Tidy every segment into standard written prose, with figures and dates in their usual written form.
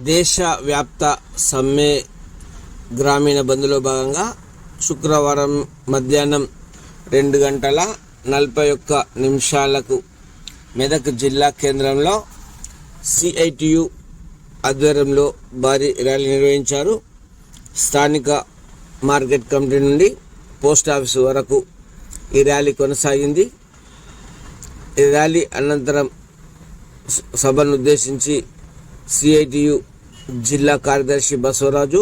దేశవ్యాప్త సమ్మె గ్రామీణ బంద్లో భాగంగా శుక్రవారం మధ్యాహ్నం 2:41 మెదక్ జిల్లా కేంద్రంలో సిఐటియు ఆధ్వర్యంలో భారీ ర్యాలీ నిర్వహించారు. స్థానిక మార్కెట్ కమిటీ నుండి పోస్ట్ ఆఫీసు వరకు ఈ ర్యాలీ కొనసాగింది. ఈ ర్యాలీ అనంతరం సభను ఉద్దేశించి సిఐటియు జిల్లా కార్యదర్శి బసవరాజు,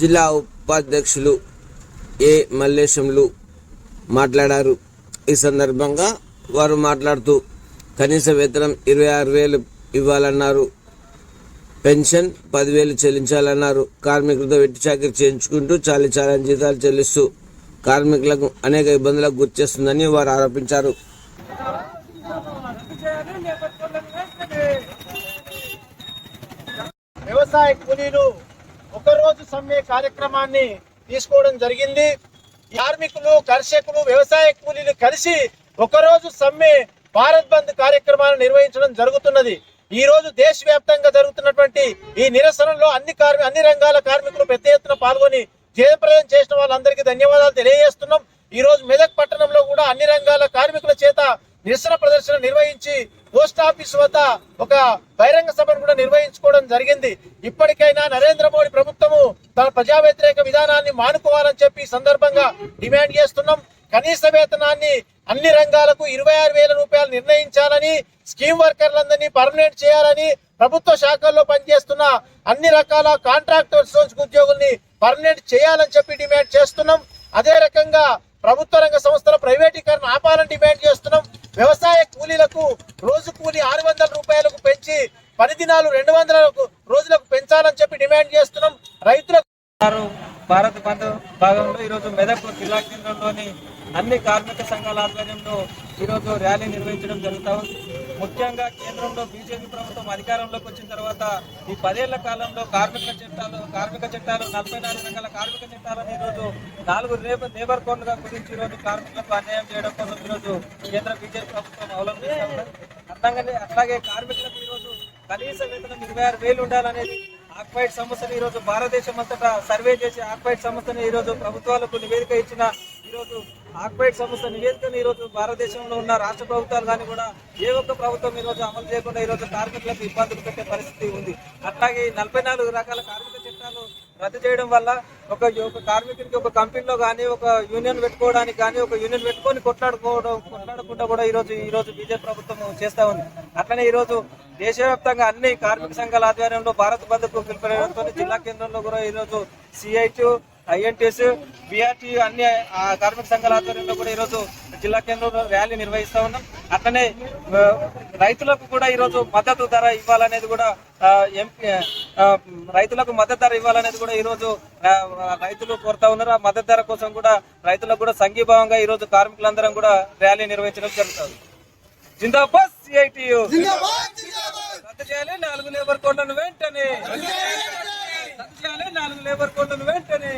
జిల్లా ఉపాధ్యక్షులు ఏ మల్లేశంలు మాట్లాడారు. ఈ సందర్భంగా వారు మాట్లాడుతూ కనీస వేతనం 26,000 ఇవ్వాలన్నారు, పెన్షన్ 10,000 చెల్లించాలన్నారు. కార్మికులతో వెట్టి చాకిరీ చేయించుకుంటూ చాలని జీతాలు చెల్లిస్తూ కార్మికులకు అనేక ఇబ్బందులకు గురిచేస్తుందని వారు ఆరోపించారు. వ్యవసాయ కూలీలు ఒకరోజు సమ్మె కార్యక్రమాన్ని తీసుకోవడం జరిగింది. కార్మికులు, కర్షకులు, వ్యవసాయ కూలీలు కలిసి ఒకరోజు సమ్మె భారత్ బంద్ కార్యక్రమాన్ని నిర్వహించడం జరుగుతున్నది. ఈ రోజు దేశవ్యాప్తంగా జరుగుతున్నటువంటి ఈ నిరసనలో అన్ని రంగాల కార్మికులు పెద్ద ఎత్తున పాల్గొని జయప్రదం చేసిన వాళ్ళందరికీ ధన్యవాదాలు తెలియజేస్తున్నాం. ఈ రోజు మెదక్ పట్టణంలో కూడా అన్ని రంగాల కార్మికుల చేత నిరసన ప్రదర్శన నిర్వహించి పోస్ట్ ఆఫీస్ వద్ద ఒక బహిరంగ సభను కూడా నిర్వహించుకోవడం జరిగింది. ఇప్పటికైనా నరేంద్ర మోడీ ప్రభుత్వము తన ప్రజా వ్యతిరేక విధానాన్ని మానుకోవాలని చెప్పి సందర్భంగా డిమాండ్ చేస్తున్నాం. కనీస వేతనాన్ని అన్ని రంగాలకు 26,000 రూపాయలు నిర్ణయించాలని, స్కీమ్ వర్కర్లందరినీ పర్మనెంట్ చేయాలని, ప్రభుత్వ శాఖల్లో పనిచేస్తున్న అన్ని రకాల కాంట్రాక్టర్స్ ఉద్యోగుల్ని పర్మనెంట్ చేయాలని చెప్పి డిమాండ్ చేస్తున్నాం. అదే రకంగా ప్రభుత్వ రంగ సంస్థల ప్రైవేటీకరణ ఆపాలని డిమాండ్ చేస్తున్నాం. వ్యవసాయ కూలీలకు రోజు కూలీ 600 రూపాయలకు పెంచి 10 దినాలు 200 రోజులకు పెంచాలని చెప్పి డిమాండ్ చేస్తున్నాం. రైతులకు భారత్ బంద్ భాగంలో ఈరోజు మెదక్ జిల్లా కేంద్రంలోని అన్ని కార్మిక సంఘాల ఆధ్వర్యంలో ఈరోజు ర్యాలీ నిర్వహించడం జరుగుతూ ఉంది. ముఖ్యంగా కేంద్రంలో బీజేపీ ప్రభుత్వం అధికారంలోకి వచ్చిన తర్వాత ఈ 10 ఏళ్ల కాలంలో కార్మిక చట్టాలు 44 రకాల కార్మిక చట్టాలను ఈరోజు 4 లేబర్ కోడ్లుగా గురించి ఈరోజు కార్మికులకు అన్యాయం చేయడం కోసం ఈరోజు కేంద్ర బీజేపీ ప్రభుత్వం అవలంబిస్తూ ఉన్నారు. అట్లాగే కార్మికులకు ఈరోజు కనీస వేతనం 26,000 ఉండాలనేది ఆక్వైడ్ సంస్థను ఈరోజు భారతదేశం అంతటా సర్వే చేసి ఆక్వైడ్ సంస్థను ఈరోజు ప్రభుత్వాలకు నివేదిక ఇచ్చిన ఈరోజు ఆక్వైడ్ సంస్థ నివేదికను ఈరోజు భారతదేశంలో ఉన్న రాష్ట్ర ప్రభుత్వాలు కానీ కూడా ఏ ఒక్క ప్రభుత్వం ఈరోజు అమలు చేయకుండా ఈరోజు కార్మికులకు ఇబ్బందులు పెట్టే పరిస్థితి ఉంది. అట్లాగే 44 రకాల కార్మిక చట్టాలు రద్దు చేయడం వల్ల ఒక కార్మికునికి ఒక కంపెనీలో కానీ ఒక యూనియన్ పెట్టుకోవడానికి కానీ ఒక యూనియన్ పెట్టుకొని కొట్లాడకుండా కూడా ఈరోజు బీజేపీ ప్రభుత్వం చేస్తూ ఉంది. అట్లనే ఈరోజు దేశవ్యాప్తంగా అన్ని కార్మిక సంఘాల ఆధ్వర్యంలో భారత్ బంద్కు పిలుపునివ్వడంతో జిల్లా కేంద్రంలో కూడా ఈరోజు సిఐటి, ఐఎన్టీఎస్, బిఆర్టీ అన్ని కార్మిక సంఘాల ఆధ్వర్యంలో కూడా ఈరోజు జిల్లా కేంద్రంలో ర్యాలీ నిర్వహిస్తూ ఉన్నాం. అట్లనే రైతులకు కూడా ఈరోజు మద్దతు ధర ఇవ్వాలనేది కూడా ఈరోజు రైతులు కోరుతా ఉన్నారు. ఆ మద్దతు ధర కోసం కూడా రైతులకు కూడా సంఘీభావంగా ఈరోజు కార్మికులందరం కూడా ర్యాలీ నిర్వహించడం జరుగుతుంది. జిందాబాద్ సిఐటియు, రద్దు చేయాలి 4 లేబర్ కోడ్లను వెంటనే, రద్దు చేయాలి 4 లేబర్ కోడ్లను వెంటనే.